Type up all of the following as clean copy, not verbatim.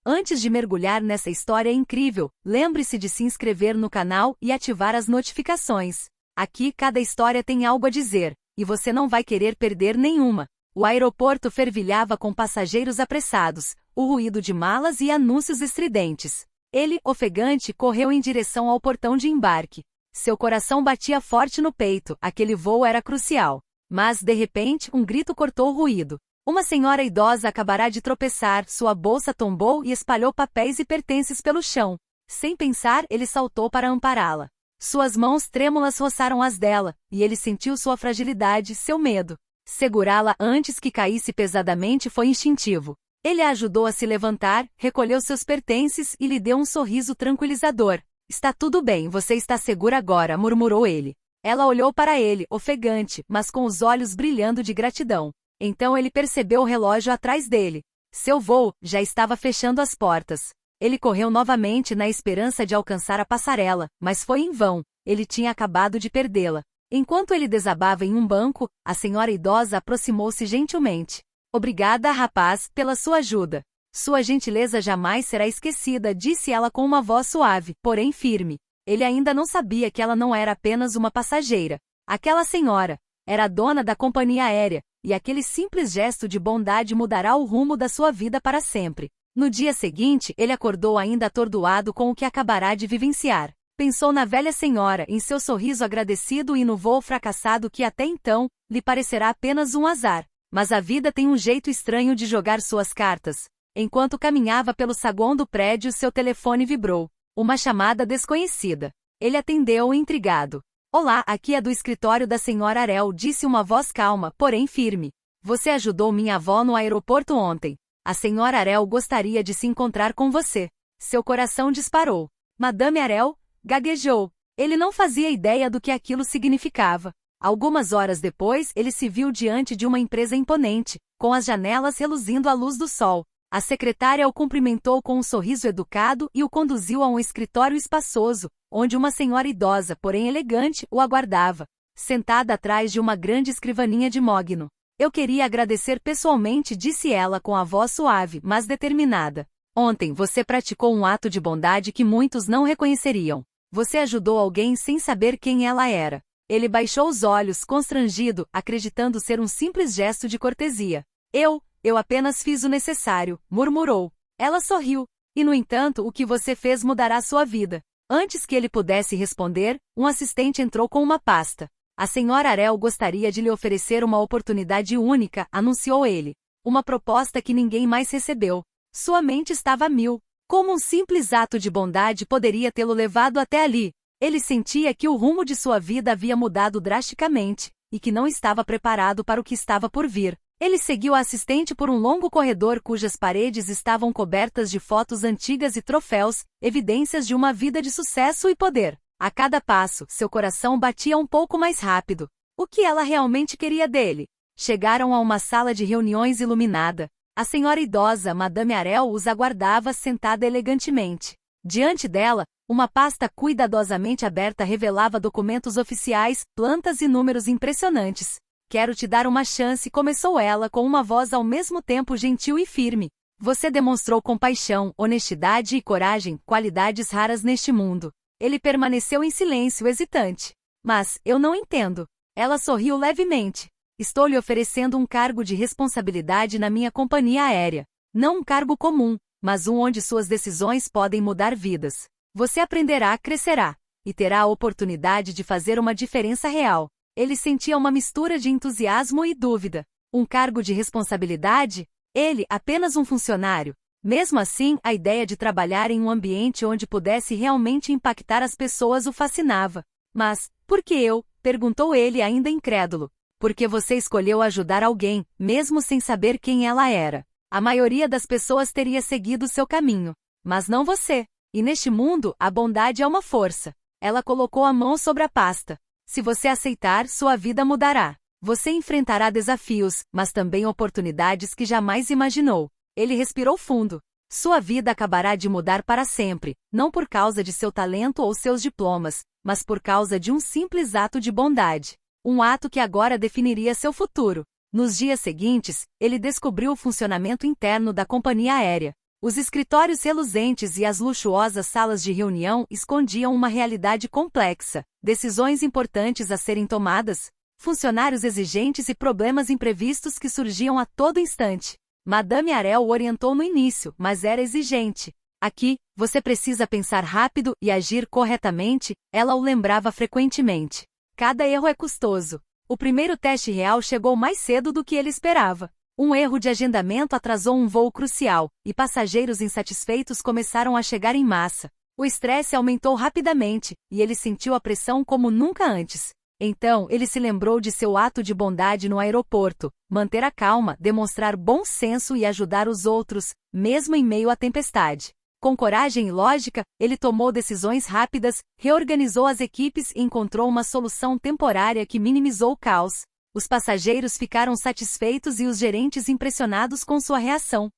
Antes de mergulhar nessa história incrível, lembre-se de se inscrever no canal e ativar as notificações. Aqui cada história tem algo a dizer, e você não vai querer perder nenhuma. O aeroporto fervilhava com passageiros apressados, o ruído de malas e anúncios estridentes. Ele, ofegante, correu em direção ao portão de embarque. Seu coração batia forte no peito, aquele voo era crucial. Mas, de repente, um grito cortou o ruído. Uma senhora idosa acabará de tropeçar, sua bolsa tombou e espalhou papéis e pertences pelo chão. Sem pensar, ele saltou para ampará-la. Suas mãos trêmulas roçaram as dela, e ele sentiu sua fragilidade, seu medo. Segurá-la antes que caísse pesadamente foi instintivo. Ele a ajudou a se levantar, recolheu seus pertences e lhe deu um sorriso tranquilizador. Está tudo bem, você está segura agora, murmurou ele. Ela olhou para ele, ofegante, mas com os olhos brilhando de gratidão. Então ele percebeu o relógio atrás dele. Seu voo já estava fechando as portas. Ele correu novamente na esperança de alcançar a passarela, mas foi em vão. Ele tinha acabado de perdê-la. Enquanto ele desabava em um banco, a senhora idosa aproximou-se gentilmente. Obrigada, rapaz, pela sua ajuda. Sua gentileza jamais será esquecida, disse ela com uma voz suave, porém firme. Ele ainda não sabia que ela não era apenas uma passageira. Aquela senhora era a dona da companhia aérea, e aquele simples gesto de bondade mudará o rumo da sua vida para sempre. No dia seguinte, ele acordou ainda atordoado com o que acabará de vivenciar. Pensou na velha senhora, em seu sorriso agradecido e no voo fracassado que até então lhe parecerá apenas um azar. Mas a vida tem um jeito estranho de jogar suas cartas. Enquanto caminhava pelo saguão do prédio, seu telefone vibrou. Uma chamada desconhecida. Ele atendeu, intrigado. Olá, aqui é do escritório da senhora Arel, disse uma voz calma, porém firme. Você ajudou minha avó no aeroporto ontem. A senhora Arel gostaria de se encontrar com você. Seu coração disparou. Madame Arel? Gaguejou. Ele não fazia ideia do que aquilo significava. Algumas horas depois, ele se viu diante de uma empresa imponente, com as janelas reluzindo à luz do sol. A secretária o cumprimentou com um sorriso educado e o conduziu a um escritório espaçoso, onde uma senhora idosa, porém elegante, o aguardava, sentada atrás de uma grande escrivaninha de mogno. Eu queria agradecer pessoalmente, disse ela com a voz suave, mas determinada. Ontem você praticou um ato de bondade que muitos não reconheceriam. Você ajudou alguém sem saber quem ela era. Ele baixou os olhos, constrangido, acreditando ser um simples gesto de cortesia. Eu apenas fiz o necessário, murmurou. Ela sorriu. E no entanto, o que você fez mudará sua vida. Antes que ele pudesse responder, um assistente entrou com uma pasta. A senhora Arel gostaria de lhe oferecer uma oportunidade única, anunciou ele. Uma proposta que ninguém mais recebeu. Sua mente estava a mil. Como um simples ato de bondade poderia tê-lo levado até ali? Ele sentia que o rumo de sua vida havia mudado drasticamente, e que não estava preparado para o que estava por vir. Ele seguiu a assistente por um longo corredor cujas paredes estavam cobertas de fotos antigas e troféus, evidências de uma vida de sucesso e poder. A cada passo, seu coração batia um pouco mais rápido. O que ela realmente queria dele? Chegaram a uma sala de reuniões iluminada. A senhora idosa, Madame Arel, os aguardava sentada elegantemente. Diante dela, uma pasta cuidadosamente aberta revelava documentos oficiais, plantas e números impressionantes. Quero te dar uma chance, começou ela com uma voz ao mesmo tempo gentil e firme. Você demonstrou compaixão, honestidade e coragem, qualidades raras neste mundo. Ele permaneceu em silêncio, hesitante. Mas, eu não entendo. Ela sorriu levemente. Estou lhe oferecendo um cargo de responsabilidade na minha companhia aérea. Não um cargo comum, mas um onde suas decisões podem mudar vidas. Você aprenderá, crescerá, e terá a oportunidade de fazer uma diferença real. Ele sentia uma mistura de entusiasmo e dúvida. Um cargo de responsabilidade? Ele, apenas um funcionário. Mesmo assim, a ideia de trabalhar em um ambiente onde pudesse realmente impactar as pessoas o fascinava. Mas, por que eu? Perguntou ele ainda incrédulo. Porque você escolheu ajudar alguém, mesmo sem saber quem ela era. A maioria das pessoas teria seguido seu caminho. Mas não você. E neste mundo, a bondade é uma força. Ela colocou a mão sobre a pasta. Se você aceitar, sua vida mudará. Você enfrentará desafios, mas também oportunidades que jamais imaginou. Ele respirou fundo. Sua vida acabará de mudar para sempre, não por causa de seu talento ou seus diplomas, mas por causa de um simples ato de bondade. Um ato que agora definiria seu futuro. Nos dias seguintes, ele descobriu o funcionamento interno da companhia aérea. Os escritórios reluzentes e as luxuosas salas de reunião escondiam uma realidade complexa, decisões importantes a serem tomadas, funcionários exigentes e problemas imprevistos que surgiam a todo instante. Madame Arel o orientou no início, mas era exigente. Aqui, você precisa pensar rápido e agir corretamente, ela o lembrava frequentemente. Cada erro é custoso. O primeiro teste real chegou mais cedo do que ele esperava. Um erro de agendamento atrasou um voo crucial, e passageiros insatisfeitos começaram a chegar em massa. O estresse aumentou rapidamente, e ele sentiu a pressão como nunca antes. Então, ele se lembrou de seu ato de bondade no aeroporto, manter a calma, demonstrar bom senso e ajudar os outros, mesmo em meio à tempestade. Com coragem e lógica, ele tomou decisões rápidas, reorganizou as equipes e encontrou uma solução temporária que minimizou o caos. Os passageiros ficaram satisfeitos e os gerentes impressionados com sua reação.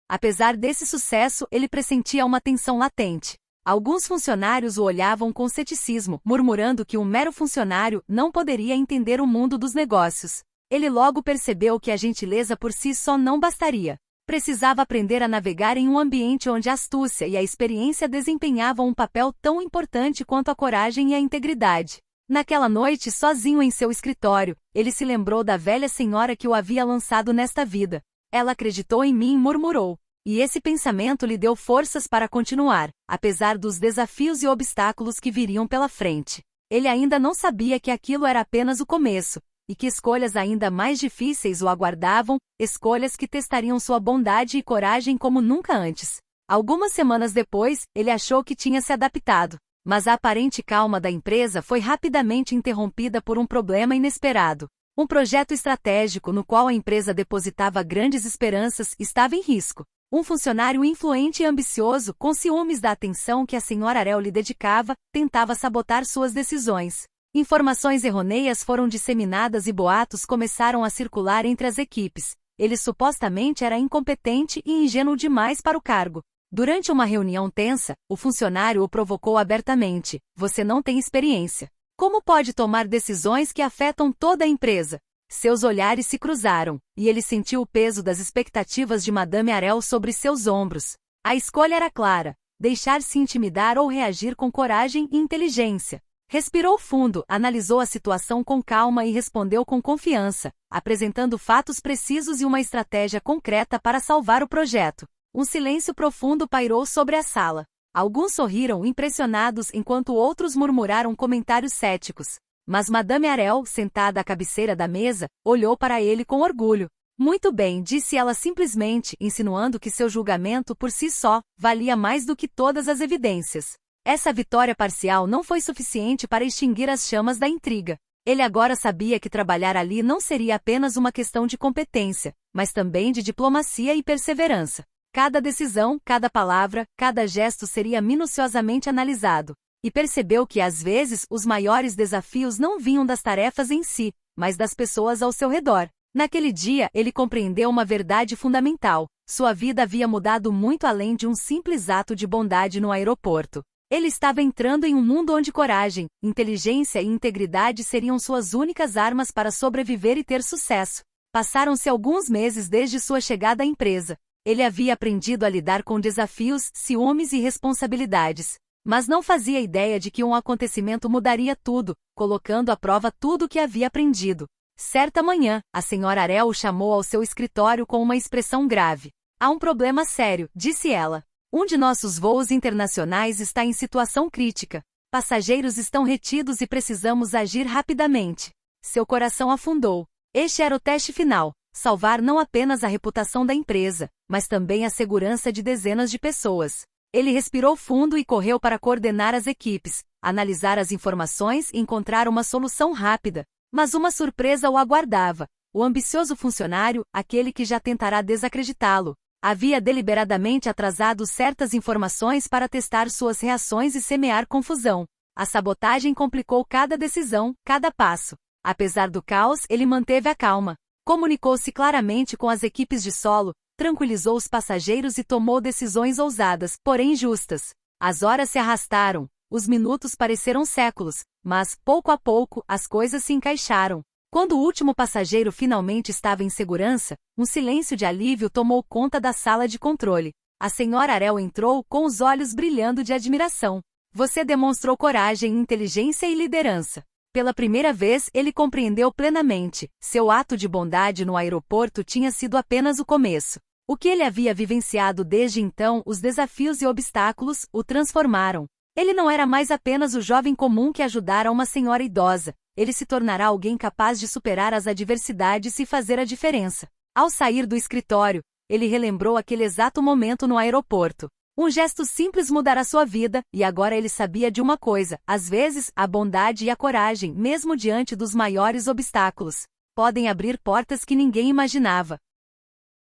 Apesar desse sucesso, ele pressentia uma tensão latente. Alguns funcionários o olhavam com ceticismo, murmurando que um mero funcionário não poderia entender o mundo dos negócios. Ele logo percebeu que a gentileza por si só não bastaria. Precisava aprender a navegar em um ambiente onde a astúcia e a experiência desempenhavam um papel tão importante quanto a coragem e a integridade. Naquela noite, sozinho em seu escritório, ele se lembrou da velha senhora que o havia lançado nesta vida. Ela acreditou em mim, murmurou. E esse pensamento lhe deu forças para continuar, apesar dos desafios e obstáculos que viriam pela frente. Ele ainda não sabia que aquilo era apenas o começo, e que escolhas ainda mais difíceis o aguardavam, escolhas que testariam sua bondade e coragem como nunca antes. Algumas semanas depois, ele achou que tinha se adaptado, mas a aparente calma da empresa foi rapidamente interrompida por um problema inesperado. Um projeto estratégico no qual a empresa depositava grandes esperanças estava em risco. Um funcionário influente e ambicioso, com ciúmes da atenção que a senhora Arel lhe dedicava, tentava sabotar suas decisões. Informações errôneas foram disseminadas e boatos começaram a circular entre as equipes. Ele supostamente era incompetente e ingênuo demais para o cargo. Durante uma reunião tensa, o funcionário o provocou abertamente. Você não tem experiência. Como pode tomar decisões que afetam toda a empresa? Seus olhares se cruzaram, e ele sentiu o peso das expectativas de Madame Arel sobre seus ombros. A escolha era clara: deixar-se intimidar ou reagir com coragem e inteligência. Respirou fundo, analisou a situação com calma e respondeu com confiança, apresentando fatos precisos e uma estratégia concreta para salvar o projeto. Um silêncio profundo pairou sobre a sala. Alguns sorriram impressionados enquanto outros murmuraram comentários céticos. Mas Madame Arel, sentada à cabeceira da mesa, olhou para ele com orgulho. Muito bem, disse ela simplesmente, insinuando que seu julgamento por si só valia mais do que todas as evidências. Essa vitória parcial não foi suficiente para extinguir as chamas da intriga. Ele agora sabia que trabalhar ali não seria apenas uma questão de competência, mas também de diplomacia e perseverança. Cada decisão, cada palavra, cada gesto seria minuciosamente analisado. E percebeu que às vezes os maiores desafios não vinham das tarefas em si, mas das pessoas ao seu redor. Naquele dia, ele compreendeu uma verdade fundamental: sua vida havia mudado muito além de um simples ato de bondade no aeroporto. Ele estava entrando em um mundo onde coragem, inteligência e integridade seriam suas únicas armas para sobreviver e ter sucesso. Passaram-se alguns meses desde sua chegada à empresa. Ele havia aprendido a lidar com desafios, ciúmes e responsabilidades. Mas não fazia ideia de que um acontecimento mudaria tudo, colocando à prova tudo o que havia aprendido. Certa manhã, a senhora Arel o chamou ao seu escritório com uma expressão grave. Há um problema sério, disse ela. Um de nossos voos internacionais está em situação crítica. Passageiros estão retidos e precisamos agir rapidamente. Seu coração afundou. Este era o teste final: salvar não apenas a reputação da empresa, mas também a segurança de dezenas de pessoas. Ele respirou fundo e correu para coordenar as equipes, analisar as informações e encontrar uma solução rápida. Mas uma surpresa o aguardava. O ambicioso funcionário, aquele que já tentará desacreditá-lo, havia deliberadamente atrasado certas informações para testar suas reações e semear confusão. A sabotagem complicou cada decisão, cada passo. Apesar do caos, ele manteve a calma. Comunicou-se claramente com as equipes de solo, tranquilizou os passageiros e tomou decisões ousadas, porém justas. As horas se arrastaram, os minutos pareceram séculos, mas, pouco a pouco, as coisas se encaixaram. Quando o último passageiro finalmente estava em segurança, um silêncio de alívio tomou conta da sala de controle. A senhora Arel entrou com os olhos brilhando de admiração. Você demonstrou coragem, inteligência e liderança. Pela primeira vez, ele compreendeu plenamente. Seu ato de bondade no aeroporto tinha sido apenas o começo. O que ele havia vivenciado desde então, os desafios e obstáculos, o transformaram. Ele não era mais apenas o jovem comum que ajudara uma senhora idosa. Ele se tornará alguém capaz de superar as adversidades e fazer a diferença. Ao sair do escritório, ele relembrou aquele exato momento no aeroporto. Um gesto simples mudará sua vida, e agora ele sabia de uma coisa: às vezes, a bondade e a coragem, mesmo diante dos maiores obstáculos, podem abrir portas que ninguém imaginava.